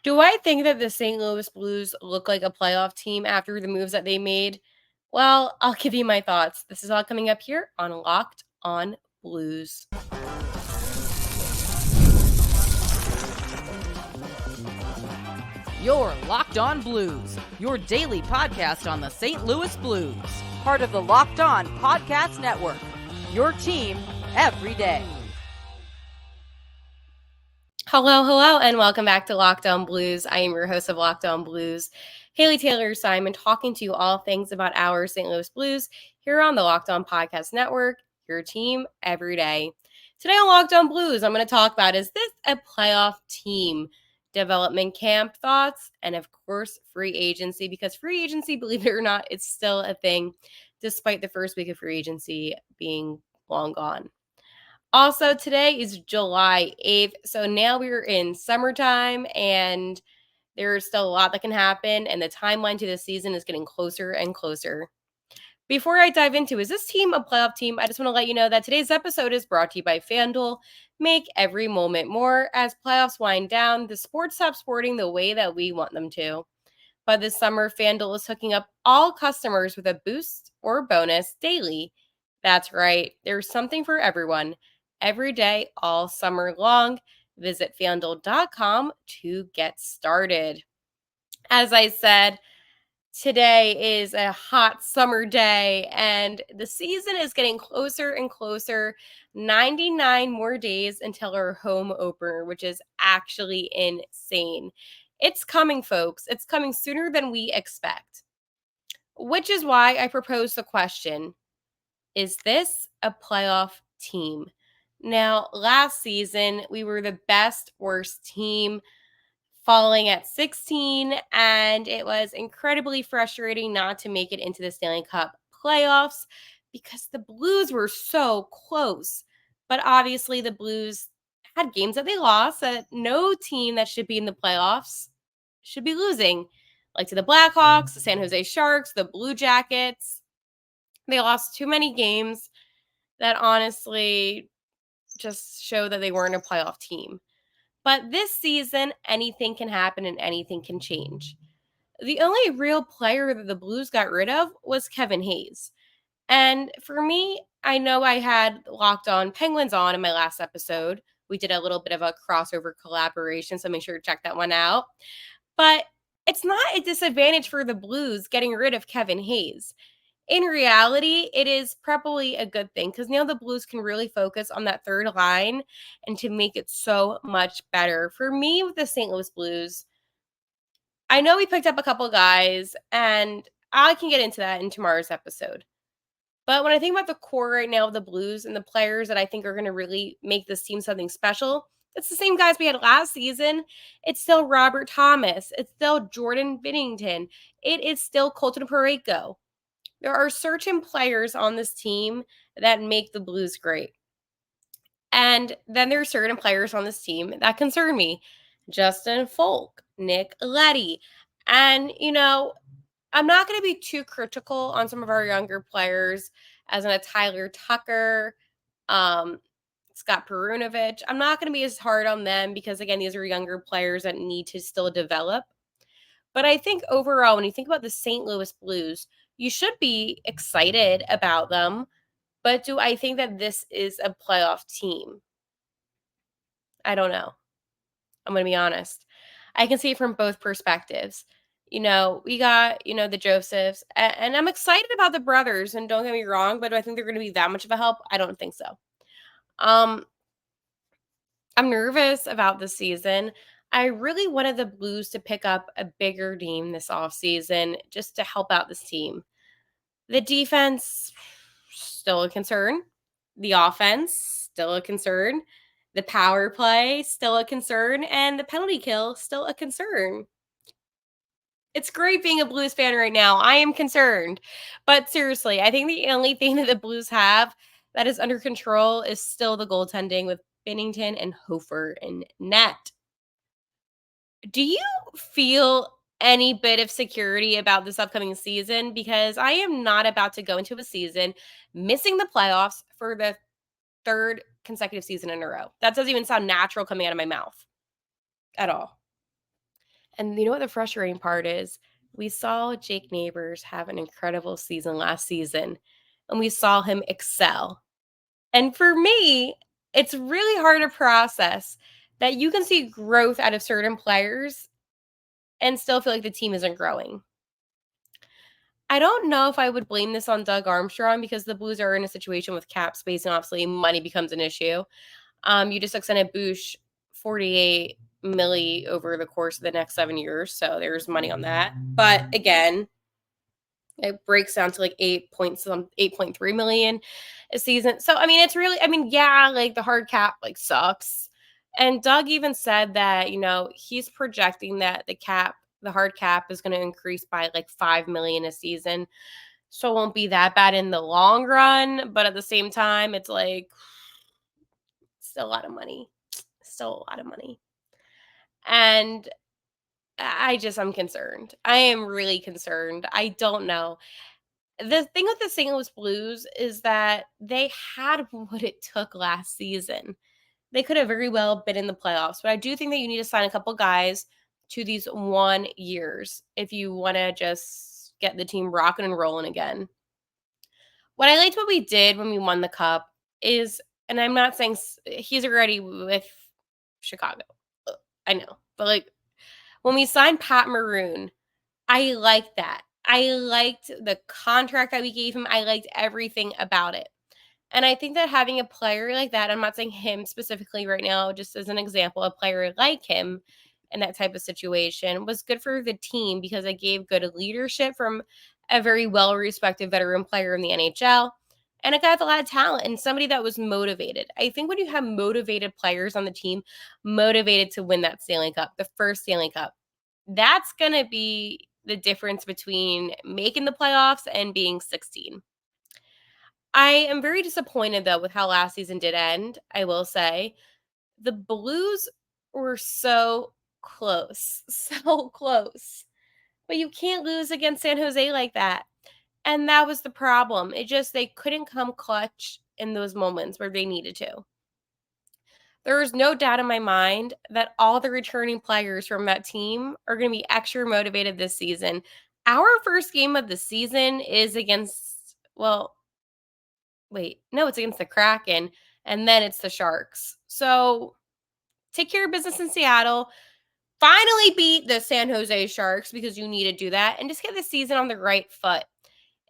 Do I think that the St. Louis Blues look like a playoff team after the moves that they made? Well, I'll give you my thoughts. This is all coming up here on Locked on Blues. You're Locked On Blues, your daily podcast on the St. Louis Blues. Part of the Locked On Podcast Network, your team every day. Hello, and welcome back to Locked On Blues. I am your host of Locked On Blues, Haley Taylor Simon, talking to you all things about our St. Louis Blues here on the Locked On Podcast Network, your team every day. Today on Locked On Blues, I'm going to talk about, is this a playoff team? Development camp thoughts, and of course, free agency, because free agency, believe it or not, it's still a thing, despite the first week of free agency being long gone. Also, today is July 8th, so now we're in summertime, and there's still a lot that can happen, and the timeline to the season is getting closer and closer. Before I dive into, is this team a playoff team? I just want to let you know that today's episode is brought to you by FanDuel. Make every moment more. As playoffs wind down, the sports stop sporting the way that we want them to. But this summer, FanDuel is hooking up all customers with a boost or bonus daily. That's right. There's something for everyone. Every day, all summer long. Visit FanDuel.com to get started. As I said, today is a hot summer day, and the season is getting closer and closer. 99 more days until our home opener, which is actually insane. It's coming, folks. It's coming sooner than we expect, which is why I propose the question, is this a playoff team? Now, last season, we were the best worst team, falling at 16, and it was incredibly frustrating not to make it into the Stanley Cup playoffs because the Blues were so close. But obviously, the Blues had games that they lost that no team that should be in the playoffs should be losing, like to the Blackhawks, the San Jose Sharks, the Blue Jackets. They lost too many games that honestly just show that they weren't a playoff team. But this season, anything can happen and anything can change. The only real player that the Blues got rid of was Kevin Hayes. And for me, I know I had Locked On Penguins on in my last episode. We did a little bit of a crossover collaboration, so make sure to check that one out. But it's not a disadvantage for the Blues getting rid of Kevin Hayes. In reality, it is probably a good thing because now the Blues can really focus on that third line and to make it so much better. For me, with the St. Louis Blues, I know we picked up a couple guys, and I can get into that in tomorrow's episode. But when I think about the core right now of the Blues and the players that I think are going to really make this team something special, it's the same guys we had last season. It's still Robert Thomas. It's still Jordan Binnington. It is still Colton Parayko. There are certain players on this team that make the Blues great. And then there are certain players on this team that concern me. Justin Folk, Nick Leddy. And, I'm not going to be too critical on some of our younger players, as in a Tyler Tucker, Scott Perunovich. I'm not going to be as hard on them because, again, these are younger players that need to still develop. But I think overall, when you think about the St. Louis Blues, you should be excited about them. But do I think that this is a playoff team? I don't know. I'm going to be honest. I can see it from both perspectives. We got, the Josephs, and I'm excited about the brothers, and don't get me wrong, but do I think they're going to be that much of a help? I don't think so. I'm nervous about the season. I really wanted the Blues to pick up a bigger name this offseason just to help out this team. The defense, still a concern. The offense, still a concern. The power play, still a concern. And the penalty kill, still a concern. It's great being a Blues fan right now. I am concerned. But seriously, I think the only thing that the Blues have that is under control is still the goaltending with Binnington and Hofer in net. Do you feel any bit of security about this upcoming season? Because I am not about to go into a season missing the playoffs for the third consecutive season in a row. That doesn't even sound natural coming out of my mouth at all. And you know what the frustrating part is? We saw Jake Neighbors have an incredible season last season, and we saw him excel. And for me, it's really hard to process that you can see growth out of certain players and still feel like the team isn't growing. I don't know if I would blame this on Doug Armstrong because the Blues are in a situation with cap space and obviously money becomes an issue. You just extended Bush 48 milli over the course of the next 7 years, so there's money on that. But again, it breaks down to like 8.3 million a season. So I mean, it's really, yeah, like the hard cap like sucks. And Doug even said that, he's projecting that the hard cap is going to increase by like 5 million a season. So it won't be that bad in the long run, but at the same time, it's like still a lot of money. Still a lot of money. And I'm concerned. I am really concerned. I don't know. The thing with the St. Louis Blues is that they had what it took last season. They could have very well been in the playoffs, but I do think that you need to sign a couple guys to these 1 years if you want to just get the team rocking and rolling again. What I liked what we did when we won the cup is, and I'm not saying he's already with Chicago. I know, but like when we signed Pat Maroon, I liked that. I liked the contract that we gave him. I liked everything about it. And I think that having a player like that, I'm not saying him specifically right now, just as an example, a player like him in that type of situation was good for the team because it gave good leadership from a very well-respected veteran player in the NHL and a guy with a lot of talent and somebody that was motivated. I think when you have motivated players on the team, motivated to win that Stanley Cup, the first Stanley Cup, that's going to be the difference between making the playoffs and being 16. I am very disappointed, though, with how last season did end, I will say. The Blues were so close, so close. But you can't lose against San Jose like that. And that was the problem. They couldn't come clutch in those moments where they needed to. There is no doubt in my mind that all the returning players from that team are going to be extra motivated this season. Our first game of the season is against, it's against the Kraken, and then it's the Sharks. So take care of business in Seattle. Finally beat the San Jose Sharks because you need to do that, and just get the season on the right foot.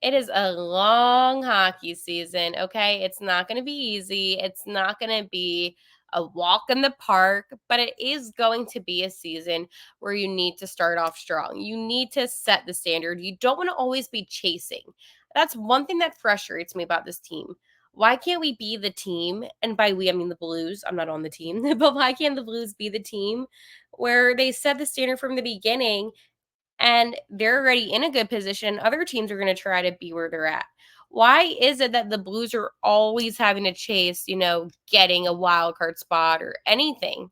It is a long hockey season, okay? It's not going to be easy. It's not going to be a walk in the park, but it is going to be a season where you need to start off strong. You need to set the standard. You don't want to always be chasing. That's one thing that frustrates me about this team. Why can't we be the team? And by we, I mean the Blues. I'm not on the team, but why can't the Blues be the team where they set the standard from the beginning and they're already in a good position? Other teams are going to try to be where they're at. Why is it that the Blues are always having to chase, getting a wild card spot or anything?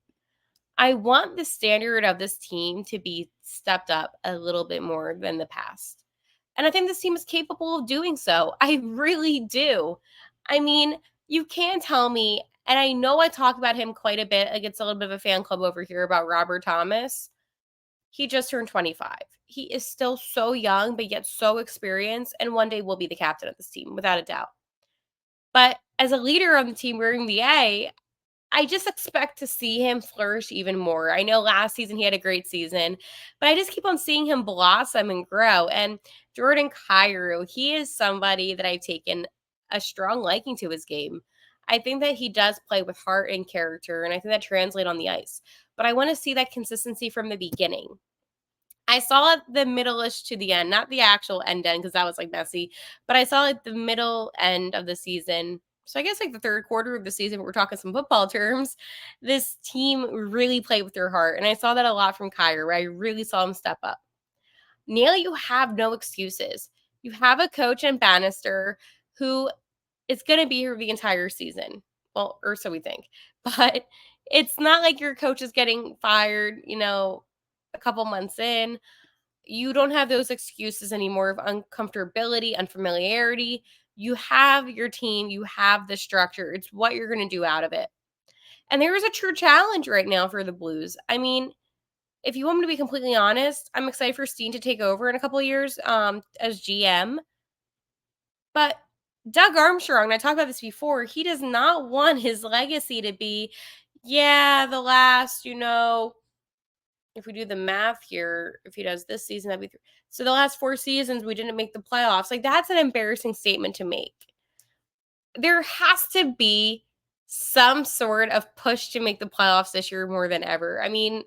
I want the standard of this team to be stepped up a little bit more than the past. And I think this team is capable of doing so. I really do. I mean, you can tell me, and I know I talk about him quite a bit. Like it's a little bit of a fan club over here about Robert Thomas. He just turned 25. He is still so young, but yet so experienced, and one day will be the captain of this team, without a doubt. But as a leader on the team wearing the A, I just expect to see him flourish even more. I know last season he had a great season, but I just keep on seeing him blossom and grow. And Jordan Kyrou, he is somebody that I've taken a strong liking to his game. I think that he does play with heart and character, and I think that translates on the ice. But I want to see that consistency from the beginning. I saw it the middle-ish to the end, not the actual end because that was like messy, but I saw like the middle end of the season. So I guess like the third quarter of the season, we're talking some football terms, this team really played with their heart. And I saw that a lot from Kyrie, where I really saw him step up. Neil, you have no excuses. You have a coach in Bannister who is going to be here the entire season. Well, or so we think. But it's not like your coach is getting fired, a couple months in. You don't have those excuses anymore of uncomfortability, unfamiliarity. You have your team, you have the structure. It's what you're going to do out of it. And there is a true challenge right now for the Blues. I mean, if you want me to be completely honest, I'm excited for Steen to take over in a couple of years as GM. But Doug Armstrong, and I talked about this before, he does not want his legacy to be, the last, if we do the math here, if he does this season, that'd be so the last 4 seasons we didn't make the playoffs. Like, that's an embarrassing statement to make. There has to be some sort of push to make the playoffs this year more than ever. I mean,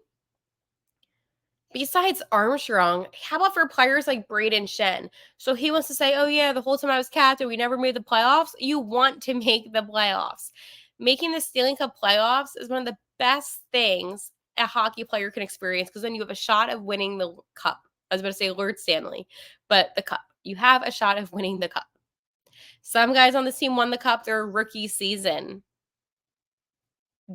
besides Armstrong, how about for players like Braden Shen? So he wants to say, oh, yeah, the whole time I was captain, we never made the playoffs. You want to make the playoffs. Making the Stanley Cup playoffs is one of the best things a hockey player can experience because then you have a shot of winning the cup. I was about to say Lord Stanley, but the cup. You have a shot of winning the cup. Some guys on this team won the cup their rookie season.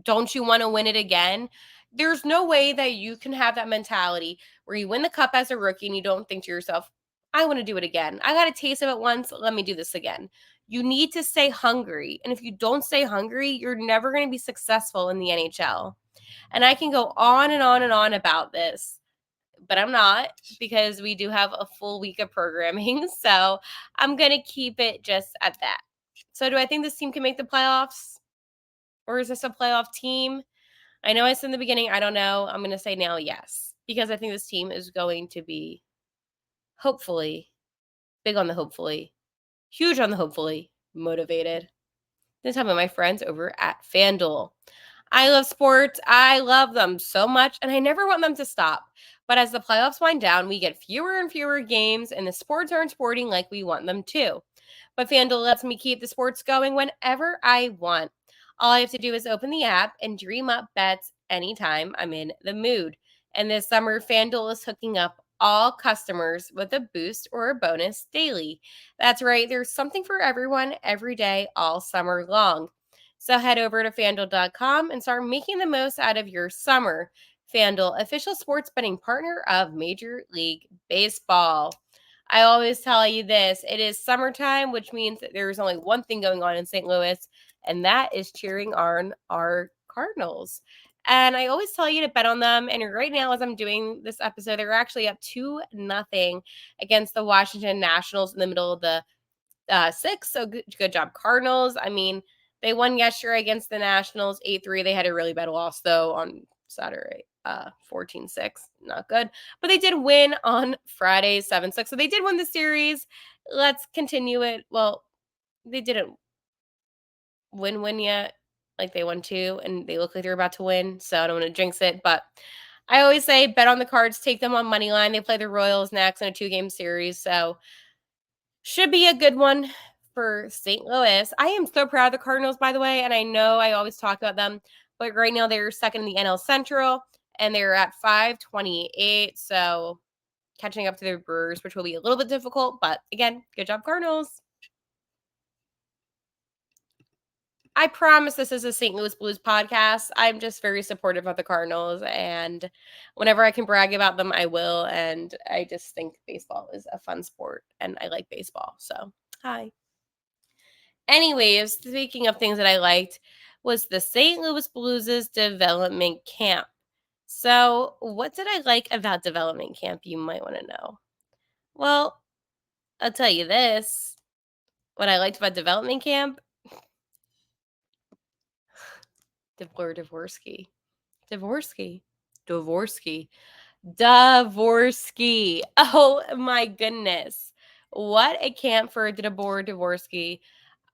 Don't you want to win it again? There's no way that you can have that mentality where you win the cup as a rookie and you don't think to yourself, I want to do it again. I got a taste of it once. Let me do this again. You need to stay hungry. And if you don't stay hungry, you're never going to be successful in the NHL. And I can go on and on and on about this, but I'm not because we do have a full week of programming. So I'm going to keep it just at that. So do I think this team can make the playoffs? Or is this a playoff team? I know I said in the beginning, I don't know. I'm going to say now yes, because I think this team is going to be hopefully, big on the hopefully, huge on the hopefully, motivated. This time with my friends over at FanDuel. I love sports. I love them so much, and I never want them to stop. But as the playoffs wind down, we get fewer and fewer games, and the sports aren't sporting like we want them to. But FanDuel lets me keep the sports going whenever I want. All I have to do is open the app and dream up bets anytime I'm in the mood. And this summer, FanDuel is hooking up all customers with a boost or a bonus daily. That's right, there's something for everyone every day, all summer long. So head over to FanDuel.com and start making the most out of your summer. FanDuel, official sports betting partner of Major League Baseball. I always tell you this, it is summertime, which means that there's only one thing going on in St. Louis, and that is cheering on our Cardinals. And I always tell you to bet on them. And right now, as I'm doing this episode, they're actually up 2-0 against the Washington Nationals in the middle of the 6th. So good job, Cardinals. I mean, they won yesterday against the Nationals 8-3. They had a really bad loss, though, on Saturday, 14-6. Not good. But they did win on Friday, 7-6. So they did win the series. Let's continue it. Well, they didn't win yet. Like, they won 2, and they look like they're about to win. So I don't want to jinx it. But I always say bet on the Cards, take them on money line. They play the Royals next in a 2-game series. So should be a good one for St. Louis. I am so proud of the Cardinals, by the way, and I know I always talk about them, but right now they're second in the NL Central, and they're at 528, so catching up to the Brewers, which will be a little bit difficult, but again, good job, Cardinals. I promise this is a St. Louis Blues podcast. I'm just very supportive of the Cardinals, and whenever I can brag about them, I will, and I just think baseball is a fun sport, and I like baseball, so hi. Anyways, speaking of things that I liked, was the St. Louis Blues' development camp. So, what did I like about development camp? You might want to know. Well, I'll tell you this. What I liked about development camp, Dvorsky. Oh my goodness. What a camp for Dvorsky.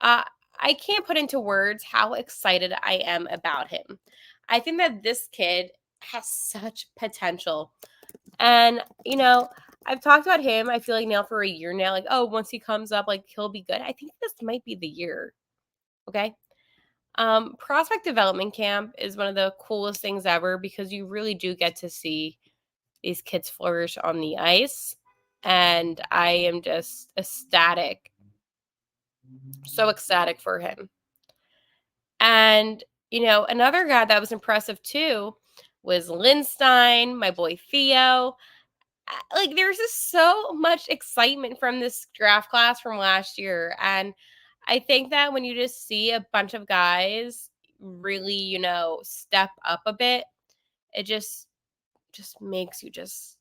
I can't put into words how excited I am about him. I think that this kid has such potential. And, I've talked about him, I feel like now for a year now, like, oh, once he comes up, like, he'll be good. I think this might be the year. Okay. Prospect development camp is one of the coolest things ever because you really do get to see these kids flourish on the ice. And I am just ecstatic. So ecstatic for him. And, another guy that was impressive too was Lindstein, my boy Theo. Like, there's just so much excitement from this draft class from last year. And I think that when you just see a bunch of guys really, step up a bit, it just just makes you just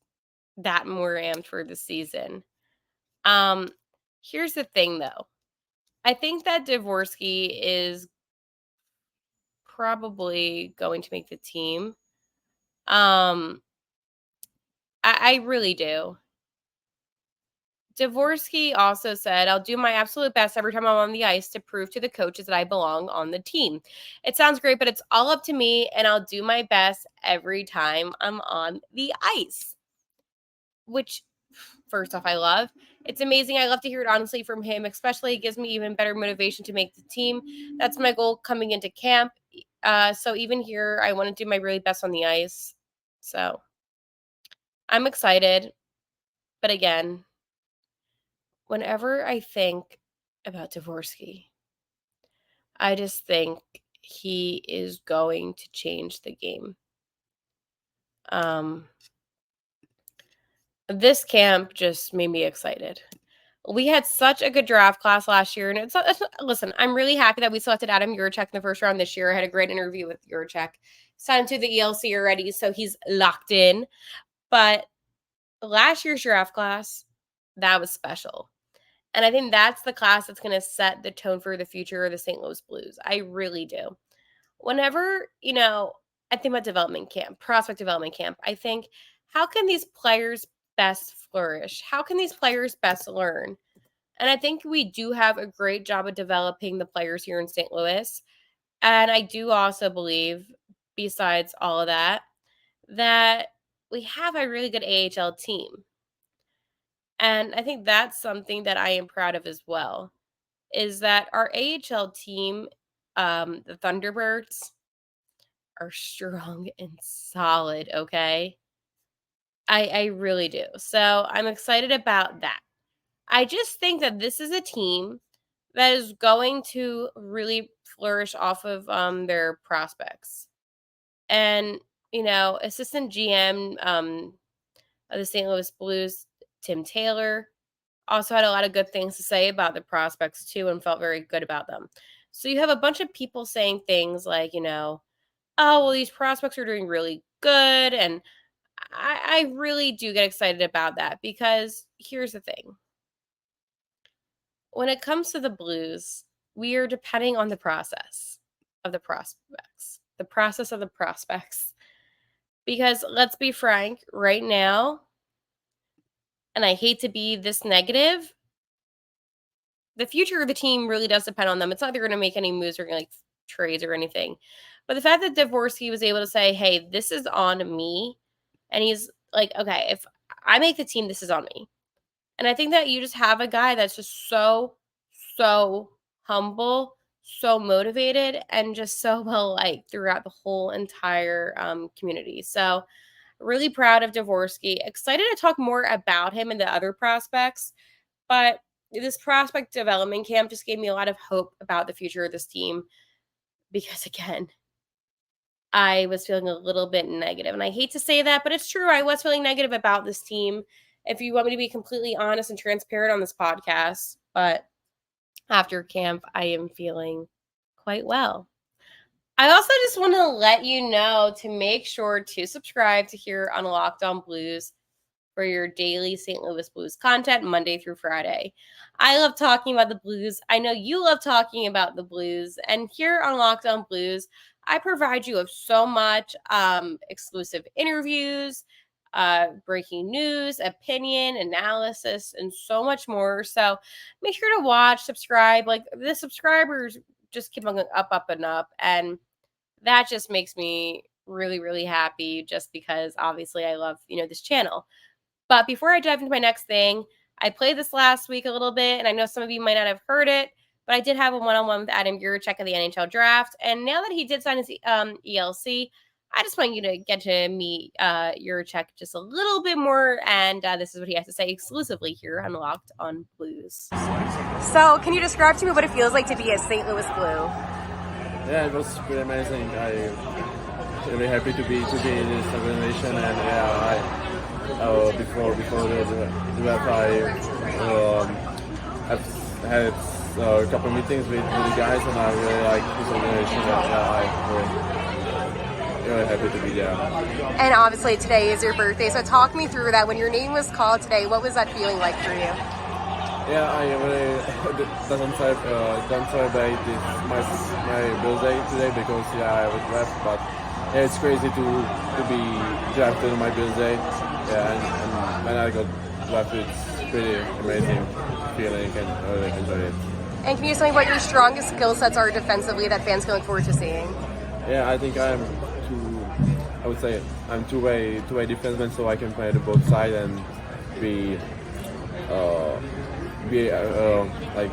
that more amped for the season. Here's the thing though. I think that Dvorsky is probably going to make the team. I really do. Dvorsky also said, I'll do my absolute best every time I'm on the ice to prove to the coaches that I belong on the team. It sounds great, but it's all up to me, and I'll do my best every time I'm on the ice. Which, first off, I love. It's amazing. I love to hear it honestly from him, especially it gives me even better motivation to make the team. That's my goal coming into camp. So even here, I want to do my really best on the ice. So I'm excited. But again, whenever I think about Dvorsky, I just think he is going to change the game. This camp just made me excited. We had such a good draft class last year, and listen, I'm really happy that we selected Adam Jiricek in the first round this year. I had a great interview with Jiricek. Signed to the ELC already, so he's locked in. But last year's draft class, that was special. And I think that's the class that's going to set the tone for the future of the St. Louis Blues. I really do. Whenever, I think about development camp, prospect development camp, I think, how can these players best flourish? How can these players best learn? And I think we do have a great job of developing the players here in St. Louis. And I do also believe, besides all of that we have a really good AHL team. And I think that's something that I am proud of as well, is that our AHL team, the Thunderbirds, are strong and solid, okay? I really do. So I'm excited about that. I just think that this is a team that is going to really flourish off of their prospects. And, assistant GM of the St. Louis Blues, Tim Taylor, also had a lot of good things to say about the prospects too and felt very good about them. So you have a bunch of people saying things like, oh, well, these prospects are doing really good. And I really do get excited about that because here's the thing. When it comes to the Blues, we are depending on the process of the prospects. The process of the prospects. Because let's be frank, right now, and I hate to be this negative, the future of the team really does depend on them. It's not they're going to make any moves or trades or anything. But the fact that Dvorsky was able to say, hey, this is on me. And he's like, okay, if I make the team, this is on me. And I think that you just have a guy that's just so humble, so motivated, and just so well-liked throughout the whole entire community. So really proud of Dvorsky. Excited to talk more about him and the other prospects. But this prospect development camp just gave me a lot of hope about the future of this team. Because, again, I was feeling a little bit negative. And I hate to say that, but it's true. I was feeling negative about this team. If you want me to be completely honest and transparent on this podcast. But after camp, I am feeling quite well. I also just want to let you know to make sure to subscribe to here on Locked On Blues for your daily St. Louis Blues content Monday through Friday. I love talking about the Blues. I know you love talking about the Blues. And here on Locked On Blues, I provide you with so much exclusive interviews, breaking news, opinion, analysis, and so much more. So make sure to watch, subscribe. Like the subscribers just keep on going up and up. And that just makes me really, really happy just because obviously I love, this channel. But before I dive into my next thing, I played this last week a little bit, and I know some of you might not have heard it, but I did have a one-on-one with Adam Jiricek at the NHL draft. And now that he did sign his ELC, I just want you to get to meet Jiricek just a little bit more. And this is what he has to say exclusively here on Locked On Blues. So can you describe to me what it feels like to be a St. Louis Blue? Yeah, it was pretty amazing. I'm really happy to be in this organization, and before the draft, I've had a couple of meetings with the guys, and I really like this organization. really happy to be there. And obviously today is your birthday, so talk me through that. When your name was called today, what was that feeling like for you? Yeah, I really don't celebrate my birthday today because I was left, but yeah, it's crazy to be drafted on my birthday. Yeah, and when I got drafted, it's pretty amazing feeling, and I really enjoy it. And can you tell me what your strongest skill sets are defensively that fans can look forward to seeing? Yeah, I think I'm two-way defenseman, so I can play the both sides and be like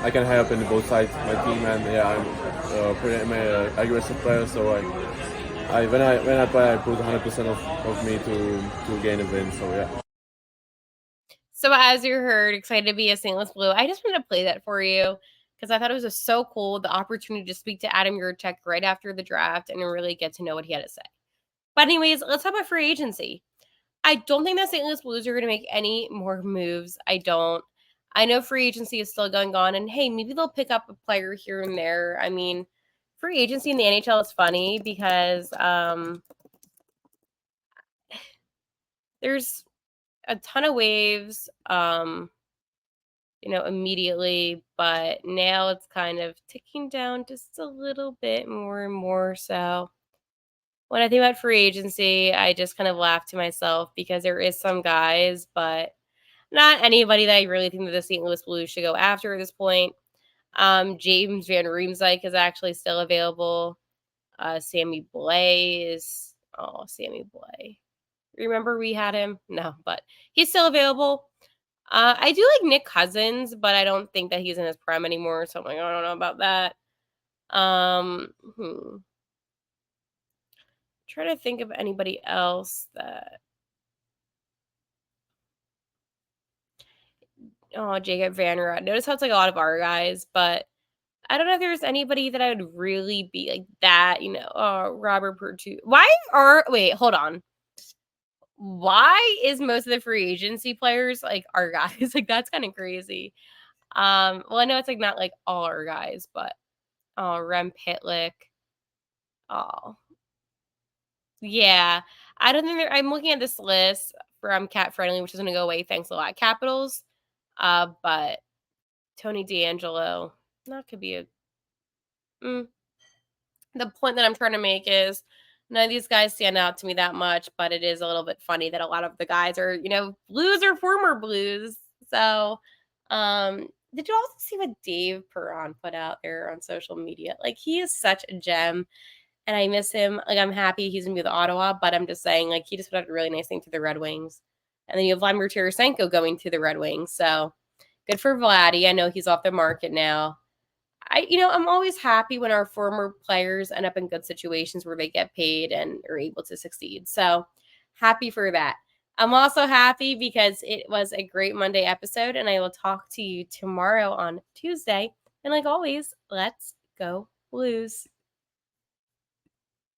I can help in both sides my team, and yeah, I'm pretty aggressive player, so when I play, I put 100% of me to gain a win. So yeah. So as you heard, excited to be a St. Louis Blue. I just wanted to play that for you because I thought it was just so cool, the opportunity to speak to Adam Jiricek right after the draft and really get to know what he had to say. But anyways, let's talk about free agency. I don't think that St. Louis Blues are going to make any more moves. I don't. I know free agency is still going on, and hey, maybe they'll pick up a player here and there. I mean, free agency in the NHL is funny because there's a ton of waves, immediately, but now it's kind of ticking down just a little bit more and more. So when I think about free agency, I just kind of laugh to myself because there is some guys, but not anybody that I really think that the St. Louis Blues should go after at this point. James Van Riemsdyk is actually still available. Sammy Blais is Sammy Blais. Remember we had him? No, but he's still available. I do like Nick Cousins, but I don't think that he's in his prime anymore. So I'm like, I don't know about that. Trying to think of anybody else that. Oh, Jacob Van Rad. Notice how it's like a lot of our guys, but I don't know if there's anybody that I would really be like that, Robert Pertu. Wait, hold on. Why is most of the free agency players like our guys? Like that's kind of crazy. Well, I know it's like not like all our guys, but Rem Pitlick. Oh, yeah. I don't think I'm looking at this list from Cat Friendly, which is going to go away. Thanks a lot, Capitals. But Tony D'Angelo, that could be a. The point that I'm trying to make is none of these guys stand out to me that much, but it is a little bit funny that a lot of the guys are, Blues or former Blues. So, did you also see what Dave Perron put out there on social media? Like, he is such a gem, and I miss him. Like, I'm happy he's going to be with Ottawa, but I'm just saying, like, he just put out a really nice thing to the Red Wings. And then you have Vladimir Tarasenko going to the Red Wings. So, good for Vladdy. I know he's off the market now. I'm always happy when our former players end up in good situations where they get paid and are able to succeed. So happy for that. I'm also happy because it was a great Monday episode, and I will talk to you tomorrow on Tuesday. And like always, let's go Blues.